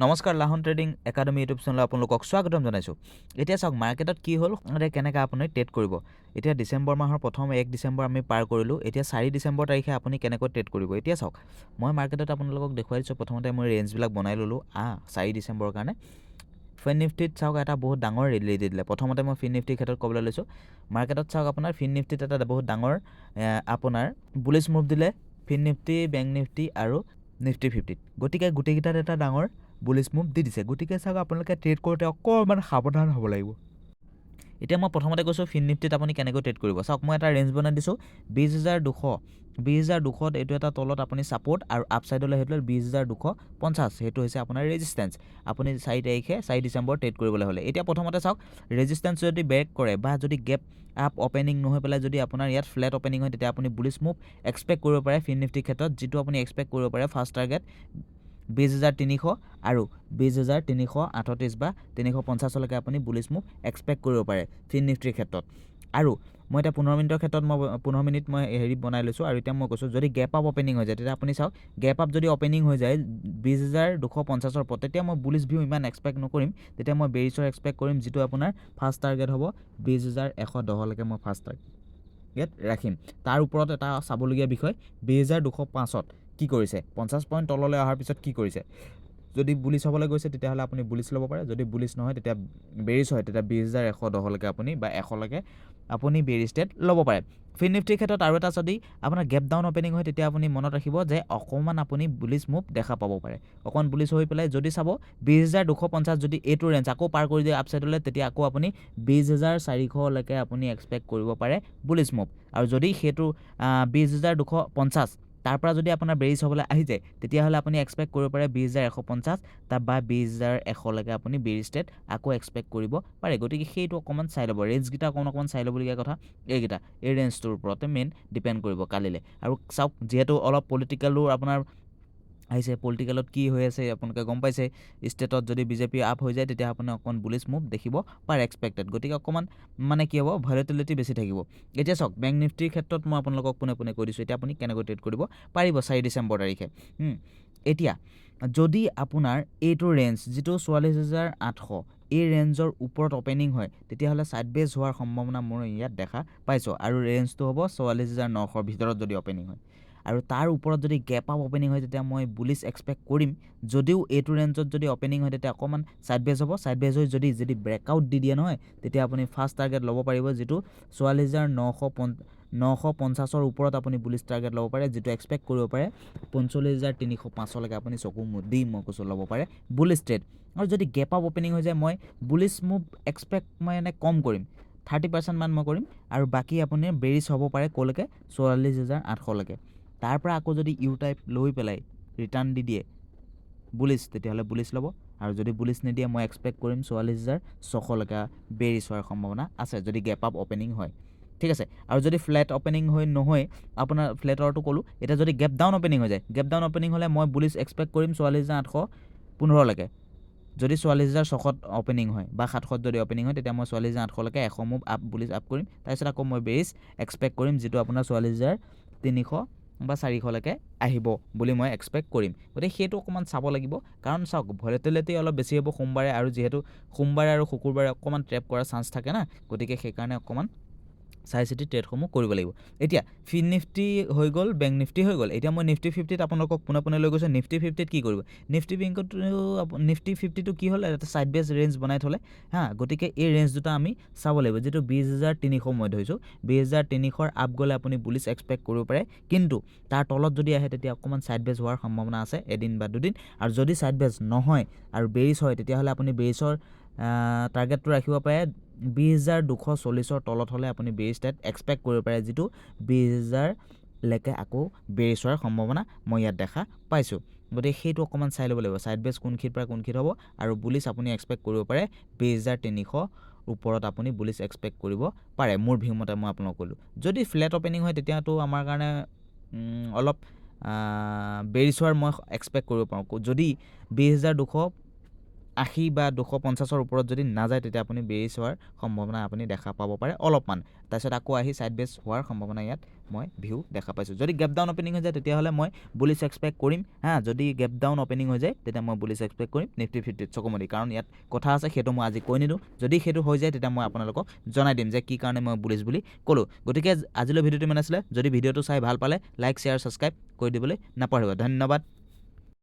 নমস্কাৰ লাহন trading academy YouTube চেনেলত আপোনালোকক স্বাগতম জনাইছোঁ। এতিয়া চাওক মাৰ্কেটত কি হ'ল কেনেকৈ আপুনি ট্ৰেড কৰিব। এতিয়া ডিচেম্বৰ মাহৰ প্ৰথম 1 ডিচেম্বৰ আমি পাৰ কৰিলোঁ। এতিয়া 4 ডিচেম্বৰ তাৰিখে আপুনি কেনেকৈ ট্ৰেড কৰিব। এতিয়া চাওক মই মাৰ্কেটত আপোনালোকক দেখুৱাই দিছোঁ। প্ৰথমতে মই ৰেঞ্জবিলাক বনাই ল'লোঁ 4 ডিচেম্বৰৰ কাৰণে। ফিন নিফটিত চাওক এটা বহুত ডাঙৰ ৰেলী দি দিলে। প্ৰথমতে মই ফিন নিফটিৰ ক্ষেত্ৰত ক'বলৈ লৈছোঁ। মাৰ্কেটত চাওক আপোনাৰ ফিন নিফটিত এটা বহুত ডাঙৰ আপোনাৰ বুলিছ মুভ দিলে ফিন নিফটি, বেংক নিফটি আৰু নিফটি 50ত। গতিকে গোটেইকেইটাত এটা ডাঙৰ বুলিছ মুভ দি দিছে। গতিকে চাওক আপোনালোকে ট্ৰেড কৰোঁতে অকণমান সাৱধান হ'ব লাগিব। এতিয়া মই প্ৰথমতে কৈছোঁ ফিন নিফটিত আপুনি কেনেকৈ ট্ৰেড কৰিব। চাওক মই এটা ৰেঞ্জ বনাই দিছোঁ 20,200 এইটো এটা তলত আপুনি ছাপৰ্ট আৰু আপছাইডলৈ সেইটো 20,250 সেইটো হৈছে আপোনাৰ ৰেজিষ্টেঞ্চ। আপুনি 4 ডিচেম্বৰ ট্ৰেড কৰিবলৈ হ'লে এতিয়া প্ৰথমতে চাওক ৰেজিষ্টেঞ্চ যদি ব্ৰেক কৰে বা যদি গেপ আপ অপেনিং নহৈ পেলাই যদি আপোনাৰ ইয়াত ফ্লেট অপেনিং হয় তেতিয়া আপুনি বুলিছ মুভ এক্সপেক্ট কৰিব পাৰে ফিন নিফটিৰ ক্ষেত্ৰত, যিটো আপুনি এক্সপেক্ট কৰিব পাৰে ফাৰ্ষ্ট টাৰ্গেট 20,300 আৰু 20,338 বা 350লৈকে আপুনি বুলিছ মুভ এক্সপেক্ট কৰিব পাৰে ফিন নিফটিৰ ক্ষেত্ৰত। আৰু মই এতিয়া 15 মিনিটৰ ক্ষেত্ৰত 15 মিনিট মই বনাই লৈছোঁ। আৰু এতিয়া মই কৈছোঁ যদি গেপ আপ অপেনিং হৈ যায় তেতিয়া আপুনি চাওক গেপ আপ যদি অপেনিং হৈ যায় 20,250 ওপৰত তেতিয়া মই বুলিছ ভিউ ইমান এক্সপেক্ট নকৰিম। তেতিয়া মই বেৰিছৰ এক্সপেক্ট কৰিম, যিটো আপোনাৰ ফাৰ্ষ্ট টাৰ্গেট হ'ব 20,110লৈকে মই ফাৰ্ষ্ট টাৰ্গেট ৰাখিম। তাৰ ওপৰত এটা চাবলগীয়া বিষয় 20,205ত কি কৰিছে, 50 পইণ্ট তললৈ অহাৰ পিছত কি কৰিছে। যদি বুলিছ হ'বলৈ গৈছে তেতিয়াহ'লে আপুনি বুলিছ ল'ব পাৰে, যদি বুলিছ নহয় তেতিয়া বেৰিছ হয় তেতিয়া 20,110লৈকে আপুনি বা 100লৈকে আপুনি বেৰিছ ট্ৰেড ল'ব পাৰে। ফিন নিফটিৰ ক্ষেত্ৰত আৰু এটা যদি আপোনাৰ গেপ ডাউন অপেনিং হয় তেতিয়া আপুনি মনত ৰাখিব যে অকণমান আপুনি বুলিছ মুভ দেখা পাব পাৰে। অকণমান বুলিছ হৈ পেলাই যদি চাব 20,250 যদি এইটো ৰেঞ্জ আকৌ পাৰ কৰি দিয়ে আপছাইডলৈ তেতিয়া আকৌ আপুনি 20,400লৈকে আপুনি এক্সপেক্ট কৰিব পাৰে বুলিছ মুভ। আৰু যদি সেইটো 20,250 তাৰ পৰা যদি আপোনাৰ বেৰিছ হ'বলৈ আহি যায় তেতিয়াহ'লে আপুনি এক্সপেক্ট কৰিব পাৰে 20,150 বা 20,100লৈকে আপুনি বেৰিছ ট্ৰেড আকৌ এক্সপেক্ট কৰিব পাৰে। গতিকে সেইটো অকণমান চাই ল'ব। ৰেঞ্জকেইটা অকণমান চাই ল'বলগীয়া কথা এইকেইটা, এই ৰেঞ্জটোৰ ওপৰতে মেইন ডিপেণ্ড কৰিব কালিলৈ। আৰু চাওক যিহেতু অলপ পলিটিকেলো আপোনাৰ আহিছে, পলিটিকেলত কি হৈ আছে আপোনালোকে গম পাইছে। ষ্টেটত যদি বিজেপি আপ হৈ যায় তেতিয়া আপুনি অকণমান বুলিছ মুভ দেখিব পাৰে এক্সপেক্টেড। গতিকে অকণমান কি হ'ব, ভলেটিলিটি বেছি থাকিব। এতিয়া চাওক বেংক নিফটিৰ ক্ষেত্ৰত মই আপোনালোকক পোনে কৈ দিছোঁ এতিয়া আপুনি কেনেকৈ ট্ৰেড কৰিব পাৰিব 4 ডিচেম্বৰ তাৰিখে। এতিয়া যদি আপোনাৰ এইটো ৰেঞ্জ যিটো 44,800 এই ৰেঞ্জৰ ওপৰত অপেনিং হয় তেতিয়াহ'লে ছাইডবেজ হোৱাৰ সম্ভাৱনা মই ইয়াত দেখা পাইছোঁ। আৰু ৰেঞ্জটো হ'ব 44,900ৰ ভিতৰত যদি অপেনিং হয়। আৰু তাৰ ওপৰত যদি গেপ আপ অপেনিং হয় তেতিয়া মই বুলিছ এক্সপেক্ট কৰিম। যদিও এইটো ৰেঞ্জত যদি অপেনিং হয় তেতিয়া অকণমান ছাইডবেজ হ'ব। ছাইডবেজ হৈ যদি ব্ৰেকআউট দি দিয়ে নহয় তেতিয়া আপুনি ফাৰ্ষ্ট টাৰ্গেট ল'ব পাৰিব, যিটো 44,950ৰ ওপৰত আপুনি বুলিছ টাৰ্গেট ল'ব পাৰে, যিটো এক্সপেক্ট কৰিব পাৰে 45,305লৈকে আপুনি চকু মুদি মই কৈছোঁ ল'ব পাৰে বুলিছ ট্ৰেড। আৰু যদি গেপ আপ অপেনিং হৈ যায় মই বুলিছ মুভ এক্সপেক্ট কম কৰিম, 30% মান মই কৰিম। আৰু বাকী আপুনি বেৰিছ হ'ব পাৰে ক'লৈকে 44,800লৈকে। তাৰ পৰা আকৌ যদি ইউ টাইপ লৈ পেলাই ৰিটাৰ্ণ দি দিয়ে বুলিছ তেতিয়াহ'লে বুলিছ ল'ব। আৰু যদি বুলিছ নিদিয়ে মই এক্সপেক্ট কৰিম 44,600লৈকে বেৰিছ হোৱাৰ সম্ভাৱনা আছে যদি গেপ আপ অপেনিং হয়। ঠিক আছে। আৰু যদি ফ্লেট অপেনিং নহয় আপোনাৰ ফ্লেটৰটো ক'লোঁ। এতিয়া যদি গেপ ডাউন অপেনিং হৈ যায়, গেপ ডাউন অপেনিং হ'লে মই বুলিছ এক্সপেক্ট কৰিম 44,815লৈকে। যদি 44,600 অপেনিং হয় বা 700 যদি অপেনিং হয় তেতিয়া মই 44,800লৈকে 100 মুভ আপ বুলিছ আপ কৰিম। তাৰপিছত আকৌ মই বেৰিছ এক্সপেক্ট কৰিম, যিটো আপোনাৰ 44,300 বা 400লৈকে আহিব বুলি মই এক্সপেক্ট কৰিম। গতিকে সেইটো অকণমান চাব লাগিব। কাৰণ চাওক ভলেটিলিটি অলপ বেছি হ'ব সোমবাৰে, আৰু যিহেতু সোমবাৰে আৰু শুকুৰবাৰে অকণমান ট্ৰেপ কৰাৰ চান্স থাকে না, গতিকে সেইকাৰণে অকণমান চাই চিতি ট্ৰেডসমূহ কৰিব লাগিব। এতিয়া ফিন নিফটি হৈ গ'ল, বেংক নিফটি হৈ গ'ল। এতিয়া মই নিফটি 50ত আপোনালোকক পোনে লৈ গৈছোঁ। নিফটি 50ত কি কৰিব, নিফটি 50টো কি হ'ল, এটা ছাইডবেজ ৰেঞ্জ বনাই থ'লে গতিকে এই ৰেঞ্জ দুটা আমি চাব লাগিব, যিটো 20,300 মই ধৰিছোঁ। 20,300ৰ আপ গ'লে আপুনি বুলিছ এক্সপেক্ট কৰিব পাৰে, কিন্তু তাৰ তলত যদি আহে তেতিয়া অকণমান ছাইডবেজ হোৱাৰ সম্ভাৱনা আছে এদিন বা দুদিন। আৰু যদি ছাইডবেজ নহয় আৰু বেৰিছ হয় তেতিয়াহ'লে আপুনি বেৰিছৰ টাৰ্গেটটো ৰাখিব পাৰে 20,240ৰ তলত হ'লে আপুনি বেৰিছ ট্ৰেড এক্সপেক্ট কৰিব পাৰে, যিটো 20,000লৈকে আকৌ বেৰিছ হোৱাৰ সম্ভাৱনা মই ইয়াত দেখা পাইছোঁ। গতিকে সেইটো অকণমান চাই ল'ব লাগিব, ছাইডবেজ কোনখিনিৰ পৰা কোনখিনিত হ'ব। আৰু বুলিছ আপুনি এক্সপেক্ট কৰিব পাৰে 20,300 ওপৰত আপুনি বুলিছ এক্সপেক্ট কৰিব পাৰে, মোৰ ভিউ মতে মই আপোনালোক ক'লোঁ। যদি ফ্লেট অপেনিং হয় তেতিয়াতো আমাৰ কাৰণে অলপ বেৰিছ হোৱাৰ মই এক্সপেক্ট কৰিব পাৰোঁ। যদি 20,200 80 বা 250ৰ ওপৰত যদি নাযায় তেতিয়া আপুনি বেৰিছ হোৱাৰ সম্ভাৱনা আপুনি দেখা পাব পাৰে অলপমান তাৰপিছত আকৌ আহি সাইড বেচ হোৱাৰ সম্ভাৱনা ইয়াত মই ভিউ দেখা পাইছোঁ যদি গেপ ডাউন অপেনিং হৈ যায় তেতিয়াহ'লে মই বুলিছ এক্সপেক্ট কৰিম যদি গেপ ডাউন অপেনিং হৈ যায় তেতিয়া মই বুলিছ এক্সপেক্ট কৰিম নিফটি 50 চকুমুদি কাৰণ ইয়াত কথা আছে সেইটো মই আজি কৈ নিদিওঁ যদি সেইটো হৈ যায় তেতিয়া মই আপোনালোকক জনাই দিম যে কি কাৰণে মই বুলিছ বুলি ক'লোঁ গতিকে আজিলৈ ভিডিঅ'টো ইমান আছিলে যদি ভিডিঅ'টো চাই ভাল পালে লাইক শ্বেয়াৰ ছাবস্ক্ৰাইব কৰি দিবলৈ নাপাহৰিব ধন্যবাদ